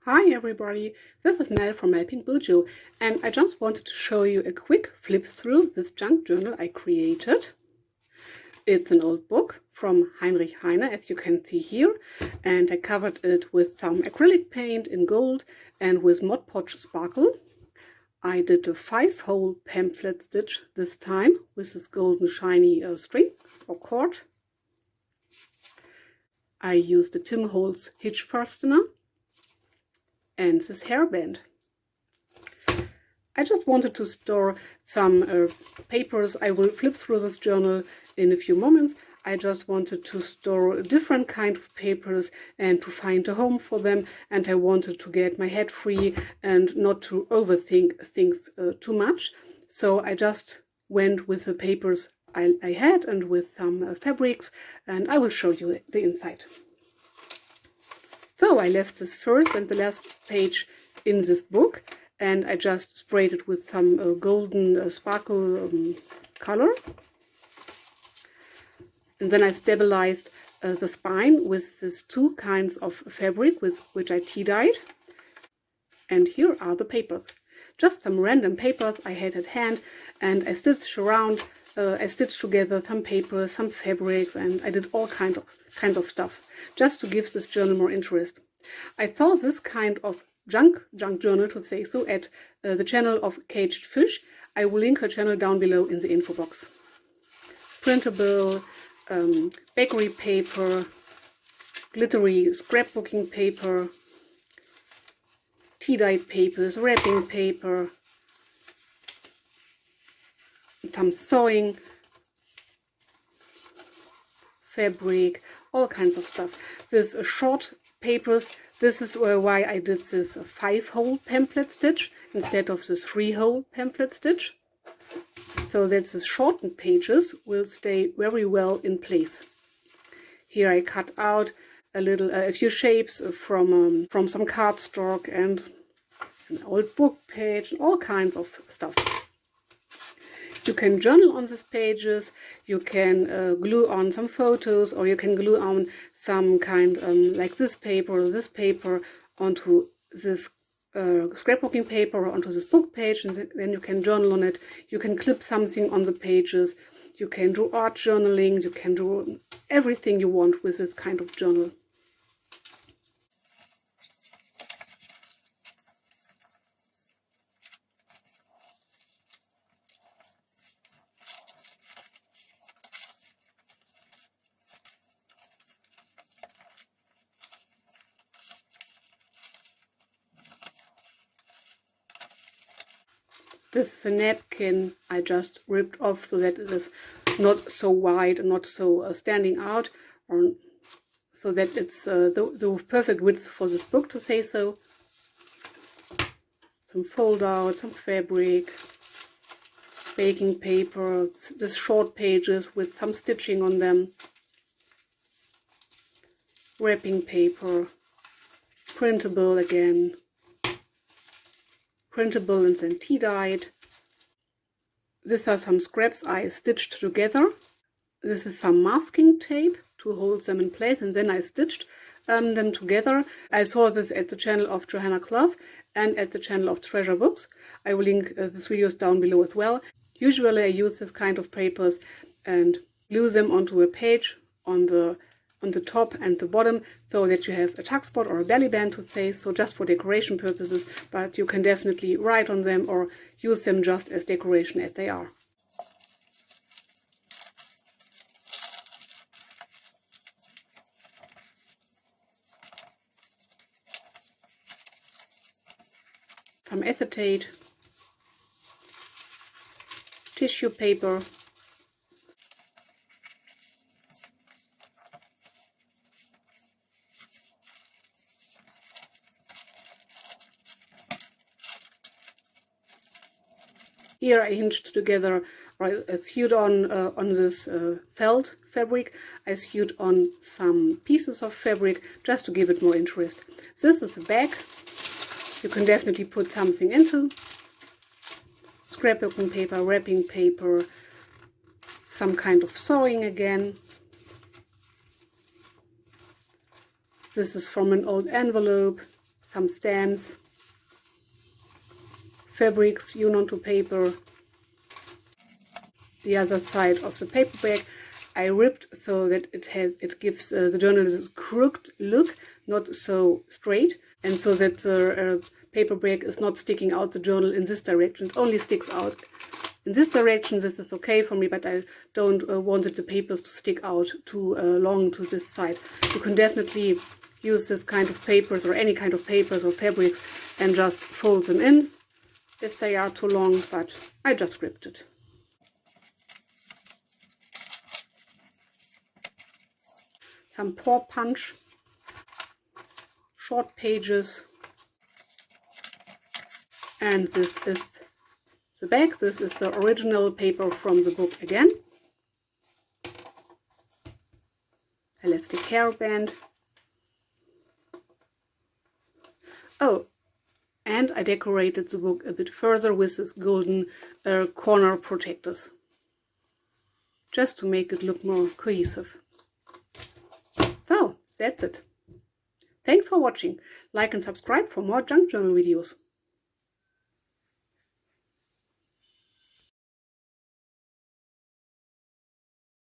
Hi everybody, this is Mel from MelPinkBuJo, and I just wanted to show you a quick flip through this junk journal I created. It's an old book from Heinrich Heine, as you can see here, and I covered it with some acrylic paint in gold and with Mod Podge sparkle. I did a 5-hole pamphlet stitch this time with this golden shiny string or cord. I used the Tim Holtz hitch fastener and this hairband. I just wanted to store some papers. I will flip through this journal in a few moments. I just wanted to store different kind of papers and to find a home for them, and I wanted to get my head free and not to overthink things too much. So I just went with the papers I had and with some fabrics, and I will show you the inside. So I left this first and the last page in this book, and I just sprayed it with some golden sparkle color. And then I stabilized the spine with these two kinds of fabric with which I tea-dyed. And here are the papers. Just some random papers I had at hand, and I stitched around. I stitched together some papers, some fabrics, and I did all kinds of stuff, just to give this journal more interest. I saw this kind of junk journal, to say so, at the channel of Caged Fish. I will link her channel down below in the info box. Printable, bakery paper, glittery scrapbooking paper, tea-dyed papers, wrapping paper, some sewing fabric, all kinds of stuff. This short papers, this is why I did this 5-hole pamphlet stitch instead of this 3-hole pamphlet stitch, so that the shortened pages will stay very well in place. Here I cut out a few shapes from some cardstock and an old book page, all kinds of stuff. You can journal on these pages, you can glue on some photos, or you can glue on some kind like this paper or this paper onto this scrapbooking paper or onto this book page, and then you can journal on it. You can clip something on the pages, you can do art journaling, you can do everything you want with this kind of journal. This is a napkin I just ripped off so that it is not so wide and not so standing out, or so that it's the perfect width for this book, to say so. Some fold out, some fabric, baking paper, just short pages with some stitching on them, wrapping paper, printable again, printable and then tea-dyed. These are some scraps I stitched together. This is some masking tape to hold them in place, and then I stitched them together. I saw this at the channel of Johanna Clough and at the channel of Treasure Books. I will link these videos down below as well. Usually I use this kind of papers and glue them onto a page on the top and the bottom, so that you have a tuck spot or a belly band, to say so, just for decoration purposes, but you can definitely write on them or use them just as decoration as they are. Some acetate, tissue paper, here I hinged together, or I sewed on this felt fabric. I sewed on some pieces of fabric just to give it more interest. This is a bag you can definitely put something into. Scrapbooking paper, wrapping paper, some kind of sewing again. This is from an old envelope. some stamps, fabrics sewn onto paper. The other side of the paper bag I ripped so that it gives the journal this crooked look, not so straight, and so that the paper bag is not sticking out the journal in this direction. It only sticks out in this direction. This is okay for me, but I don't want the papers to stick out too long to this side. You can definitely use this kind of papers or any kind of papers or fabrics and just fold them in if they are too long, but I just ripped it. Some paw punch, short pages, and this is the back. This is the original paper from the book again. Elastic hairband. Oh, and I decorated the book a bit further with this golden corner protectors, just to make it look more cohesive. So, that's it. Thanks for watching. Like and subscribe for more junk journal videos.